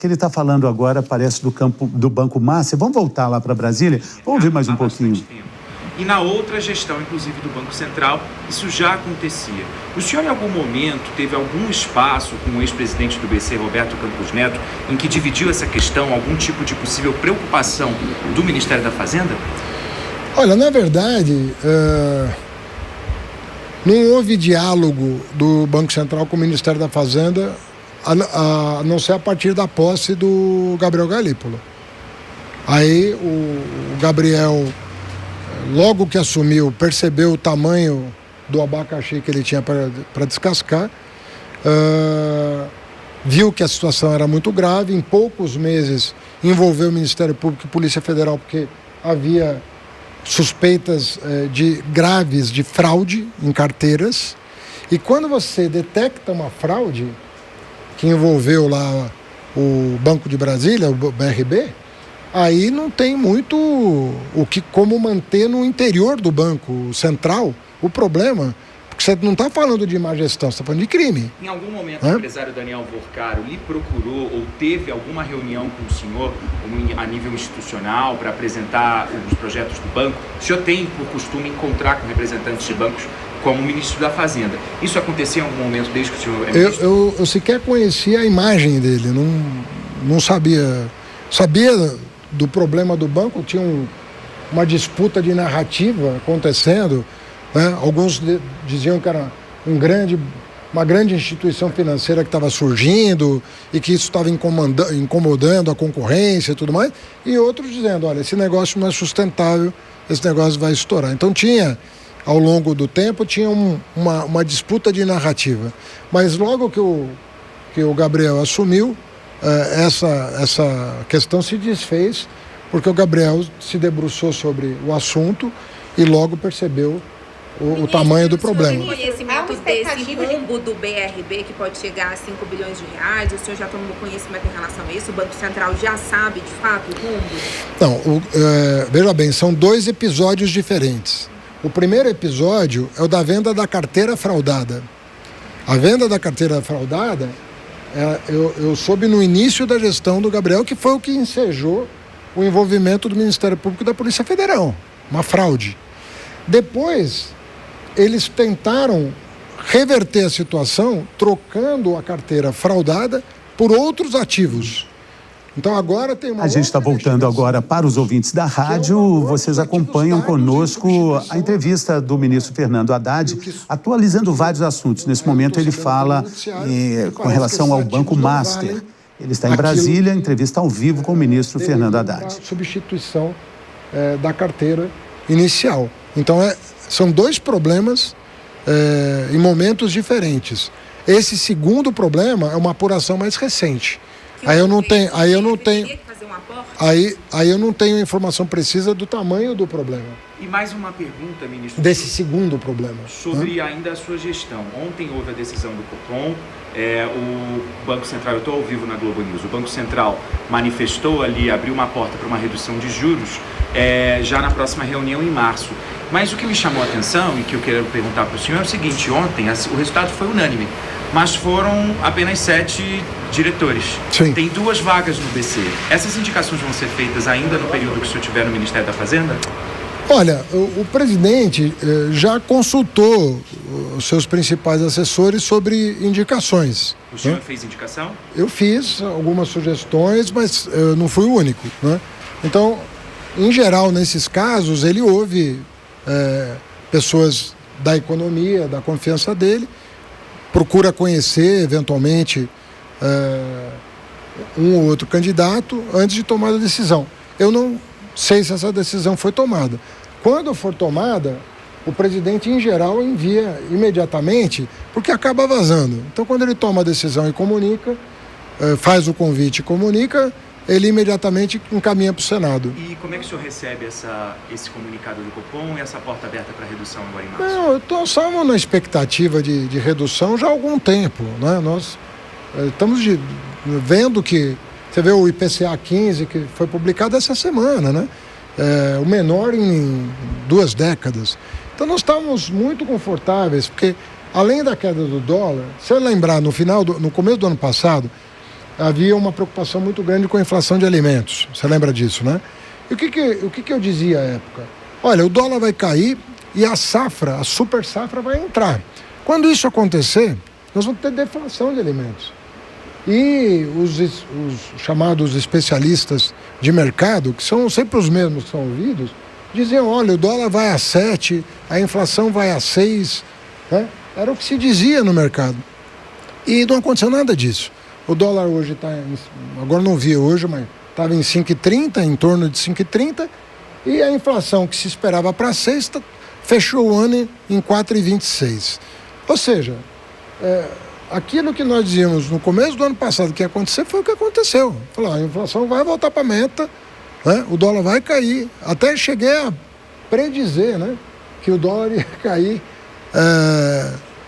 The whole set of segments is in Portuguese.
que ele está falando agora parece do campo do Banco Master. Vamos voltar lá para Brasília? Vamos ouvir mais um pouquinho. E na outra gestão, inclusive do Banco Central, isso já acontecia. O senhor, em algum momento, teve algum espaço com o ex-presidente do BC, Roberto Campos Neto, em que dividiu essa questão, algum tipo de possível preocupação do Ministério da Fazenda? Olha, na verdade, não houve diálogo do Banco Central com o Ministério da Fazenda, a não ser a partir da posse do Gabriel Galípolo. Aí o Gabriel, logo que assumiu, percebeu o tamanho do abacaxi que ele tinha para descascar, viu que a situação era muito grave, em poucos meses envolveu o Ministério Público e Polícia Federal, porque havia suspeitas graves de fraude em carteiras, e quando você detecta uma fraude que envolveu lá o Banco de Brasília, o BRB, aí não tem muito como manter no interior do Banco Central o problema, porque você não está falando de má gestão, você está falando de crime. Em algum momento o empresário Daniel Vorcaro lhe procurou ou teve alguma reunião com o senhor a nível institucional para apresentar os projetos do banco? O senhor tem por costume encontrar com representantes de bancos como ministro da Fazenda. Isso aconteceu em algum momento desde que o senhor é ministro? Eu sequer conhecia a imagem dele, não sabia. Sabia do problema do banco, tinha uma disputa de narrativa acontecendo, né? Alguns diziam que era uma grande instituição financeira que estava surgindo e que isso estava incomodando a concorrência e tudo mais, e outros dizendo, olha, esse negócio não é sustentável, esse negócio vai estourar. Então ao longo do tempo, tinha uma disputa de narrativa. Mas logo que o Gabriel assumiu, essa questão se desfez, porque o Gabriel se debruçou sobre o assunto e logo percebeu o tamanho do problema. O conhecimento desse rombo do BRB, que pode chegar a 5 bilhões de reais, o senhor já tomou conhecimento em relação a isso? O Banco Central já sabe, de fato, o rombo? Não, veja bem, são 2 episódios diferentes. O primeiro episódio é o da venda da carteira fraudada. A venda da carteira fraudada, eu soube no início da gestão do Gabriel, que foi o que ensejou o envolvimento do Ministério Público e da Polícia Federal. Uma fraude. Depois, eles tentaram reverter a situação trocando a carteira fraudada por outros ativos. Então agora tem uma... A gente está voltando agora para os ouvintes da rádio. Vocês acompanham conosco a entrevista do ministro Fernando Haddad, atualizando vários assuntos. Nesse momento ele fala com relação ao Banco Master. Ele está em Brasília, entrevista ao vivo com o ministro Fernando Haddad. A substituição da carteira inicial. Então são 2 problemas em momentos diferentes. Esse segundo problema é uma apuração mais recente. Aí eu não tenho informação precisa do tamanho do problema. E mais uma pergunta, ministro. Desse segundo problema. Sobre ainda a sua gestão. Ontem houve a decisão do Copom. O Banco Central, eu estou ao vivo na Globo News, o Banco Central manifestou ali, abriu uma porta para uma redução de juros já na próxima reunião em março. Mas o que me chamou a atenção e que eu quero perguntar para o senhor é o seguinte: ontem o resultado foi unânime, mas foram apenas 7 diretores. Sim. Tem 2 vagas no BC. Essas indicações vão ser feitas ainda no período que o senhor estiver no Ministério da Fazenda? Olha, o presidente já consultou os seus principais assessores sobre indicações. O senhor fez indicação? Eu fiz algumas sugestões, mas eu não fui o único, né? Então, em geral, nesses casos, ele ouve pessoas da economia, da confiança dele, procura conhecer, eventualmente, um ou outro candidato antes de tomar a decisão. Eu não sei se essa decisão foi tomada. Quando for tomada, o presidente, em geral, envia imediatamente, porque acaba vazando. Então, quando ele toma a decisão e comunica, faz o convite e comunica, ele imediatamente encaminha para o Senado. E como é que o senhor recebe esse comunicado do Copom e essa porta aberta para redução agora em março? Não, estamos na expectativa de redução já há algum tempo, né? Nós estamos vendo que... Você vê o IPCA 15, que foi publicado essa semana, né? O menor em 2 décadas. Então nós estamos muito confortáveis, porque além da queda do dólar, se eu lembrar, no começo do ano passado, havia uma preocupação muito grande com a inflação de alimentos. Você lembra disso, né? E o que eu dizia à época? Olha, o dólar vai cair e a safra, a super safra vai entrar. Quando isso acontecer, nós vamos ter deflação de alimentos. E os chamados especialistas de mercado, que são sempre os mesmos que são ouvidos, diziam, olha, o dólar vai a 7, a inflação vai a 6, né? Era o que se dizia no mercado. E não aconteceu nada disso. O dólar hoje está, agora não vi hoje, mas estava em 5,30, em torno de 5,30, e a inflação que se esperava para 6 fechou o ano em 4,26. Ou seja, aquilo que nós dizíamos no começo do ano passado que ia acontecer foi o que aconteceu. Falou, a inflação vai voltar para a meta, né? O dólar vai cair. Até cheguei a predizer, né, que o dólar ia cair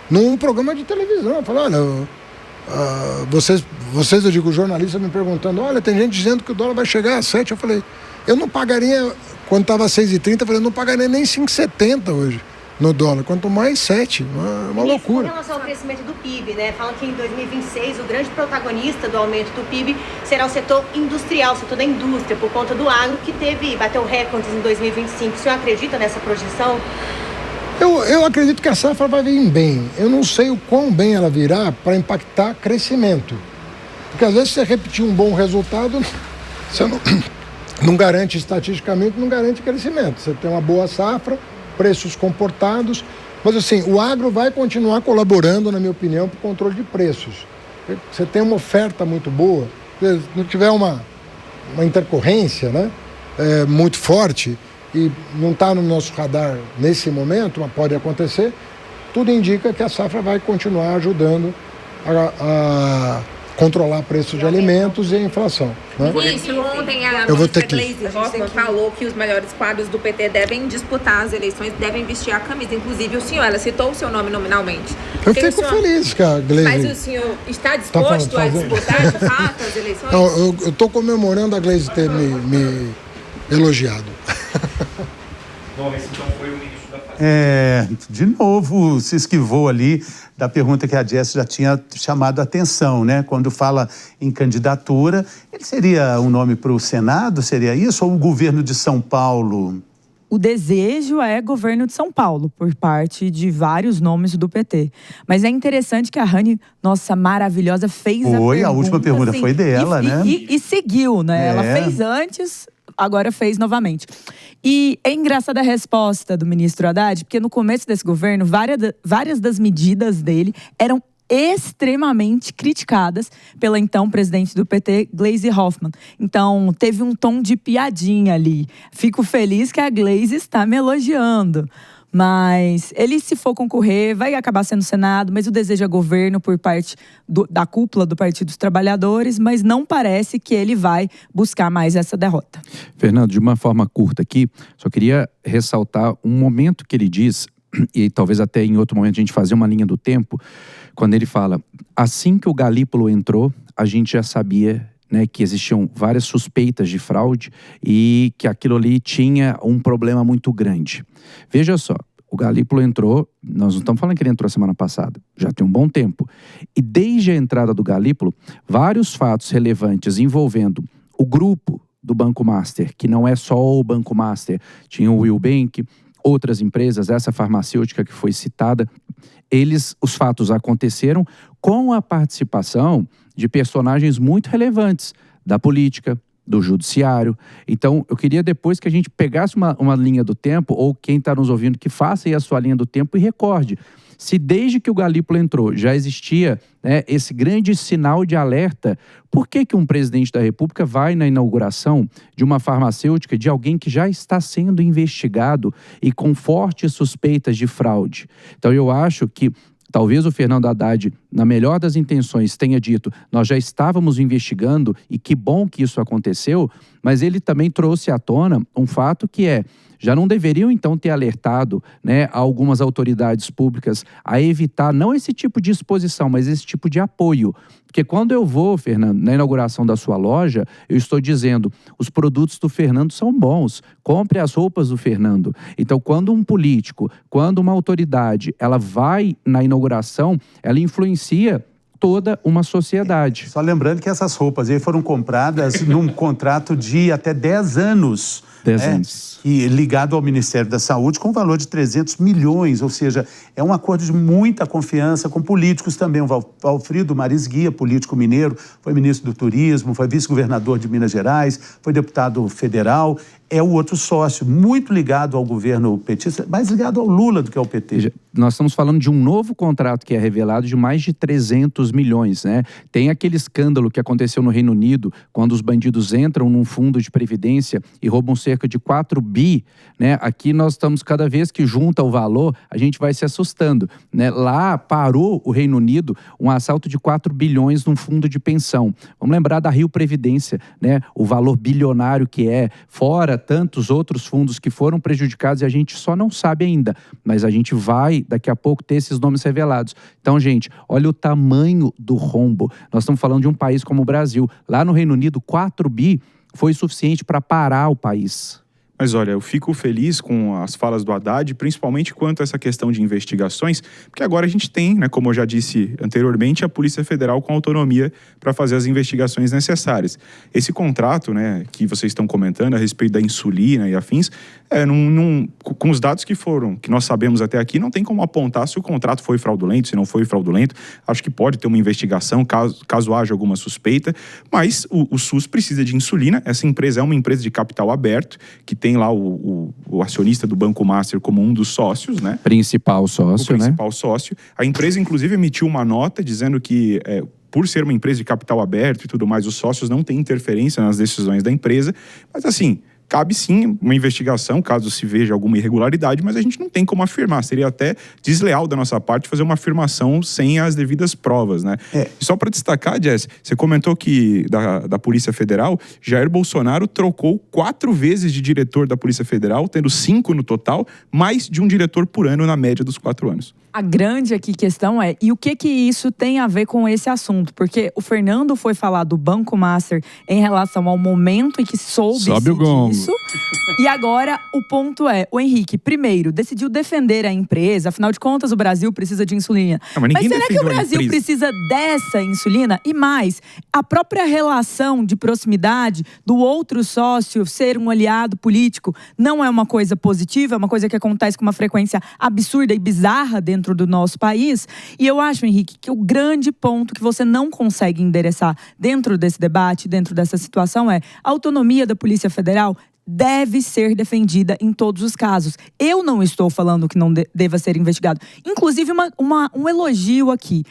num programa de televisão. Eu falei, olha, vocês, eu digo, jornalistas me perguntando, olha, tem gente dizendo que o dólar vai chegar a 7. Eu falei, eu não pagaria, quando estava 6,30, eu falei, eu não pagaria nem 5,70 hoje no dólar, quanto mais 7, uma loucura. Com relação ao crescimento do PIB, né? Falam que em 2026 o grande protagonista do aumento do PIB será o setor industrial, o setor da indústria, por conta do agro, que bateu recordes em 2025. O senhor acredita nessa projeção? Eu acredito que a safra vai vir bem. Eu não sei o quão bem ela virá para impactar crescimento. Porque às vezes você repetir um bom resultado, você não garante estatisticamente, não garante crescimento. Você tem uma boa safra, preços comportados, mas assim, o agro vai continuar colaborando, na minha opinião, para o controle de preços. Você tem uma oferta muito boa, se não tiver uma intercorrência, né, muito forte, e não está no nosso radar nesse momento, mas pode acontecer, tudo indica que a safra vai continuar ajudando a controlar preços de alimentos e a inflação, né? Isso, ontem a ministra Gleisi Hoffmann falou que os melhores quadros do PT devem disputar as eleições, devem vestir a camisa. Inclusive o senhor, ela citou o seu nome nominalmente. Eu fico feliz que a Gleisi... Mas o senhor está disposto a disputar de fato as eleições? Não, eu estou comemorando a Gleisi ter me elogiado. Bom, esse então foi o ministro da Fazenda. De novo, se esquivou ali da pergunta que a Jess já tinha chamado a atenção, né? Quando fala em candidatura, ele seria um nome para o Senado? Seria isso? Ou o governo de São Paulo? O desejo é governo de São Paulo, por parte de vários nomes do PT. Mas é interessante que a Rani, nossa maravilhosa, fez a pergunta. A última pergunta assim, foi dela, né? E seguiu, né? Ela fez antes, agora fez novamente. E é engraçada a resposta do ministro Haddad, porque no começo desse governo, várias das medidas dele eram extremamente criticadas pela então presidente do PT, Gleisi Hoffmann. Então, teve um tom de piadinha ali. Fico feliz que a Gleisi está me elogiando. Mas ele, se for concorrer, vai acabar sendo Senado, mas o desejo é governo por parte da cúpula do Partido dos Trabalhadores, mas não parece que ele vai buscar mais essa derrota. Fernando, de uma forma curta aqui, só queria ressaltar um momento que ele diz, e talvez até em outro momento a gente fazer uma linha do tempo, quando ele fala, assim que o Galípolo entrou, a gente já sabia, né, que existiam várias suspeitas de fraude e que aquilo ali tinha um problema muito grande. Veja só, o Galípolo entrou, nós não estamos falando que ele entrou semana passada, já tem um bom tempo. E desde a entrada do Galípolo, vários fatos relevantes envolvendo o grupo do Banco Master, que não é só o Banco Master, tinha o Will Bank, outras empresas, essa farmacêutica que foi citada, os fatos aconteceram com a participação de personagens muito relevantes da política, do judiciário. Então, eu queria depois que a gente pegasse uma linha do tempo, ou quem está nos ouvindo, que faça aí a sua linha do tempo e recorde. Se desde que o Galípolo entrou já existia, né, esse grande sinal de alerta, por que um presidente da República vai na inauguração de uma farmacêutica de alguém que já está sendo investigado e com fortes suspeitas de fraude? Então, eu acho que talvez o Fernando Haddad, na melhor das intenções, tenha dito, nós já estávamos investigando e que bom que isso aconteceu, mas ele também trouxe à tona um fato que já não deveriam então ter alertado, né, algumas autoridades públicas a evitar não esse tipo de exposição, mas esse tipo de apoio. Porque quando eu vou, Fernando, na inauguração da sua loja, eu estou dizendo, os produtos do Fernando são bons, compre as roupas do Fernando. Então, quando um político, quando uma autoridade, ela vai na inauguração, ela influencia toda uma sociedade. Só lembrando que essas roupas aí foram compradas num contrato de até 10 anos. 10 anos. E ligado ao Ministério da Saúde com um valor de 300 milhões, ou seja, é um acordo de muita confiança com políticos também. O Valfrido Maris Guia, político mineiro, foi ministro do Turismo, foi vice-governador de Minas Gerais, foi deputado federal. É o outro sócio, muito ligado ao governo petista, mais ligado ao Lula do que ao PT. Nós estamos falando de um novo contrato que é revelado de mais de 300 milhões, né? Tem aquele escândalo que aconteceu no Reino Unido, quando os bandidos entram num fundo de previdência e roubam cerca de 4 bi, né? Aqui nós estamos, cada vez que junta o valor, a gente vai se assustando, né? Lá parou o Reino Unido um assalto de 4 bilhões num fundo de pensão. Vamos lembrar da Rio Previdência, né? O valor bilionário que é, fora tantos outros fundos que foram prejudicados e a gente só não sabe ainda, mas a gente vai daqui a pouco ter esses nomes revelados. Então, gente, olha o tamanho do rombo. Nós estamos falando de um país como o Brasil. Lá no Reino Unido, 4 bi foi suficiente para parar o país. Mas olha, eu fico feliz com as falas do Haddad, principalmente quanto a essa questão de investigações, porque agora a gente tem, né, como eu já disse anteriormente, a Polícia Federal com autonomia para fazer as investigações necessárias. Esse contrato, né, que vocês estão comentando a respeito da insulina e afins, com os dados que nós sabemos até aqui, não tem como apontar se o contrato foi fraudulento, se não foi fraudulento. Acho que pode ter uma investigação caso haja alguma suspeita, mas o SUS precisa de insulina. Essa empresa é uma empresa de capital aberto, que tem lá o acionista do Banco Master como um dos sócios, né? Principal sócio, né? Sócio. A empresa, inclusive, emitiu uma nota dizendo que, por ser uma empresa de capital aberto e tudo mais, os sócios não têm interferência nas decisões da empresa. Mas, assim, cabe sim uma investigação, caso se veja alguma irregularidade, mas a gente não tem como afirmar. Seria até desleal da nossa parte fazer uma afirmação sem as devidas provas, né? E só para destacar, Jess, você comentou que da Polícia Federal, Jair Bolsonaro trocou 4 vezes de diretor da Polícia Federal, tendo 5 no total, mais de um diretor por ano na média dos 4 anos. A grande aqui questão é, e o que isso tem a ver com esse assunto? Porque o Fernando foi falar do Banco Master em relação ao momento em que soube disso. E agora o ponto é, o Henrique, primeiro, decidiu defender a empresa, afinal de contas o Brasil precisa de insulina. Mas será que o Brasil precisa dessa insulina? E mais, a própria relação de proximidade do outro sócio ser um aliado político não é uma coisa positiva, é uma coisa que acontece com uma frequência absurda e bizarra dentro do nosso país. E eu acho, Henrique, que o grande ponto que você não consegue endereçar dentro desse debate, dentro dessa situação é a autonomia da Polícia Federal deve ser defendida em todos os casos. Eu não estou falando que não deva ser investigado. Inclusive, um elogio aqui.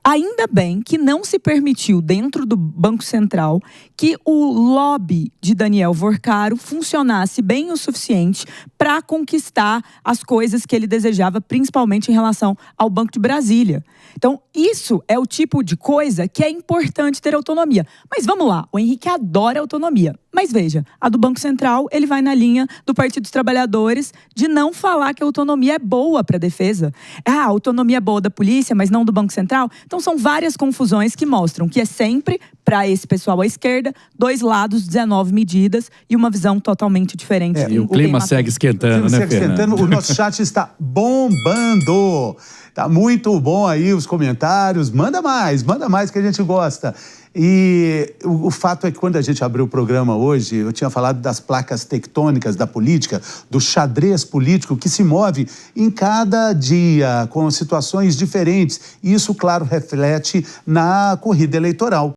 Ainda bem que não se permitiu dentro do Banco Central que o lobby de Daniel Vorcaro funcionasse bem o suficiente para conquistar as coisas que ele desejava, principalmente em relação ao Banco de Brasília. Então, isso é o tipo de coisa que é importante ter autonomia. Mas vamos lá, o Henrique adora autonomia. Mas veja, a do Banco Central, ele vai na linha do Partido dos Trabalhadores de não falar que a autonomia é boa para a defesa. A autonomia é boa da polícia, mas não do Banco Central. Então, são várias confusões que mostram que é sempre, para esse pessoal à esquerda, 2 lados, 19 medidas e uma visão totalmente diferente. E o clima segue esquentando, né, Fernando? O nosso chat está bombando. Tá muito bom aí os comentários. Manda mais que a gente gosta. E o fato é que quando a gente abriu o programa hoje, eu tinha falado das placas tectônicas da política, do xadrez político que se move em cada dia, com situações diferentes. E isso, claro, reflete na corrida eleitoral.